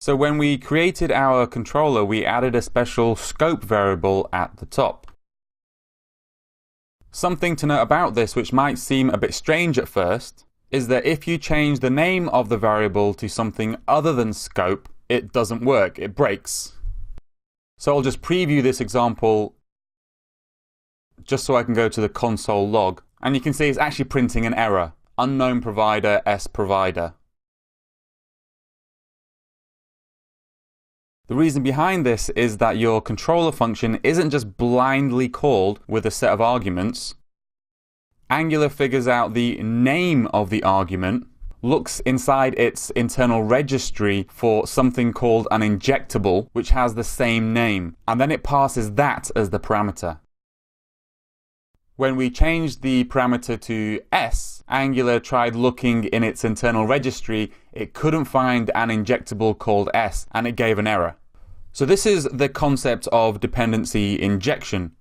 So when we created our controller, we added a special scope variable at the top. Something to note about this, which might seem a bit strange at first, is that if you change the name of the variable to something other than scope, it doesn't work, it breaks. So I'll just preview this example just so I can go to the console log. And you can see it's actually printing an error. Unknown provider, S provider. The reason behind this is that your controller function isn't just blindly called with a set of arguments. Angular figures out the name of the argument, looks inside its internal registry for something called an injectable, which has the same name, and then it passes that as the parameter. When we changed the parameter to S, Angular tried looking in its internal registry. It couldn't find an injectable called S, and it gave an error. So this is the concept of dependency injection.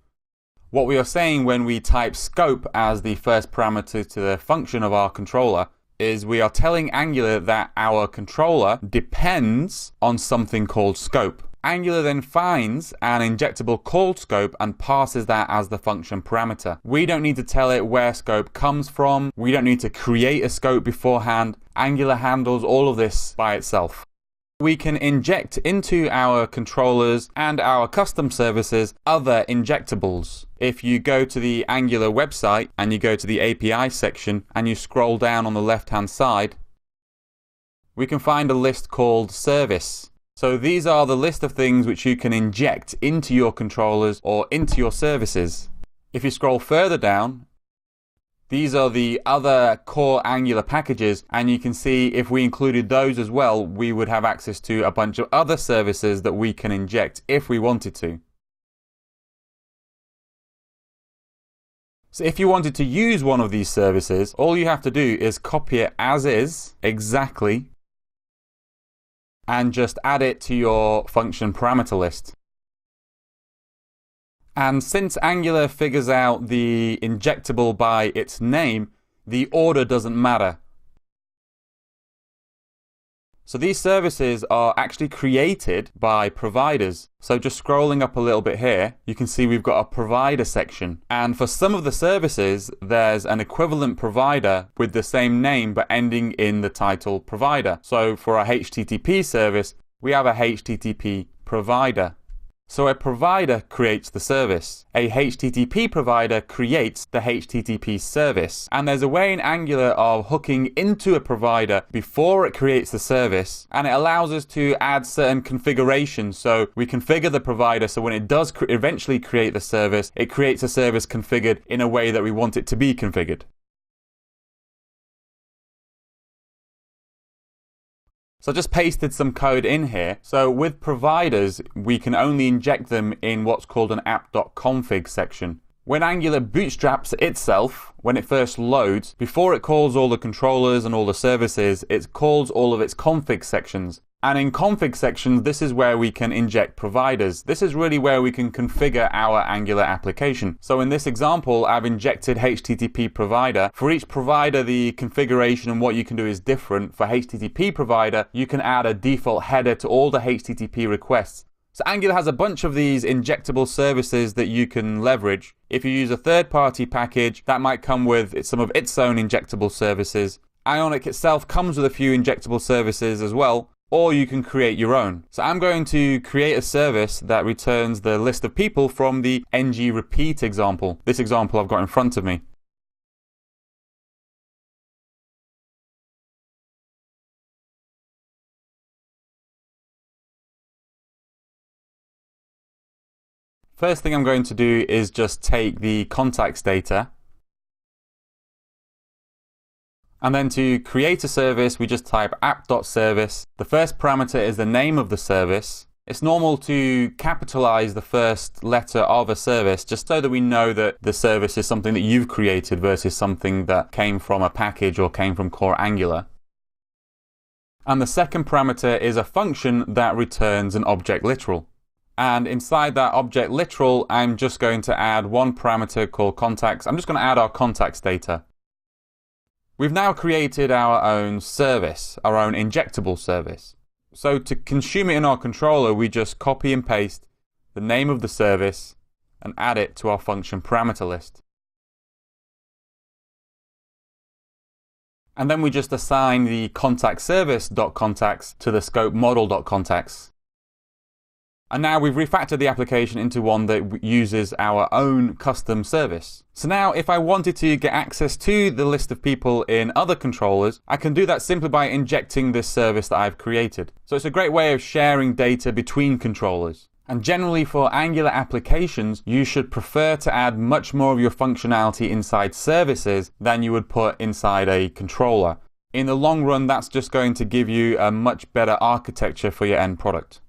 What we are saying when we type scope as the first parameter to the function of our controller is we are telling Angular that our controller depends on something called scope. Angular then finds an injectable called scope and passes that as the function parameter. We don't need to tell it where scope comes from. We don't need to create a scope beforehand. Angular handles all of this by itself. We can inject into our controllers and our custom services other injectables. If you go to the Angular website and you go to the API section and you scroll down on the left-hand side, we can find a list called service. So these are the list of things which you can inject into your controllers or into your services. If you scroll further down, these are the other core Angular packages, and you can see if we included those as well, we would have access to a bunch of other services that we can inject if we wanted to. So if you wanted to use one of these services, all you have to do is copy it as is, exactly, and just add it to your function parameter list. And since Angular figures out the injectable by its name, the order doesn't matter. So these services are actually created by providers. So just scrolling up a little bit here, you can see we've got a provider section. And for some of the services, there's an equivalent provider with the same name but ending in the title provider. So for a HTTP service, we have a HTTP provider. So a provider creates the service. A HTTP provider creates the HTTP service. And there's a way in Angular of hooking into a provider before it creates the service. And it allows us to add certain configurations. So we configure the provider so when it does eventually create the service, it creates a service configured in a way that we want it to be configured. So I just pasted some code in here. So with providers, we can only inject them in what's called an app.config section. When Angular bootstraps itself, when it first loads, before it calls all the controllers and all the services, it calls all of its config sections. And in config sections, this is where we can inject providers. This is really where we can configure our Angular application. So in this example, I've injected HTTP provider. For each provider, the configuration and what you can do is different. For HTTP provider, you can add a default header to all the HTTP requests. So Angular has a bunch of these injectable services that you can leverage. If you use a third-party package, that might come with some of its own injectable services. Ionic itself comes with a few injectable services as well. Or you can create your own. So I'm going to create a service that returns the list of people from the ng-repeat example. This example I've got in front of me. First thing I'm going to do is just take the contacts data. And then to create a service, we just type app.service. The first parameter is the name of the service. It's normal to capitalize the first letter of a service just so that we know that the service is something that you've created versus something that came from a package or came from core Angular. And the second parameter is a function that returns an object literal. And inside that object literal, I'm just going to add one parameter called contacts. I'm just going to add our contacts data. We've now created our own service, our own injectable service. So to consume it in our controller, we just copy and paste the name of the service and add it to our function parameter list. And then we just assign the contact service.contacts to the scope model.contacts. And now we've refactored the application into one that uses our own custom service. So now if I wanted to get access to the list of people in other controllers, I can do that simply by injecting this service that I've created. So it's a great way of sharing data between controllers. And generally for Angular applications, you should prefer to add much more of your functionality inside services than you would put inside a controller. In the long run, that's just going to give you a much better architecture for your end product.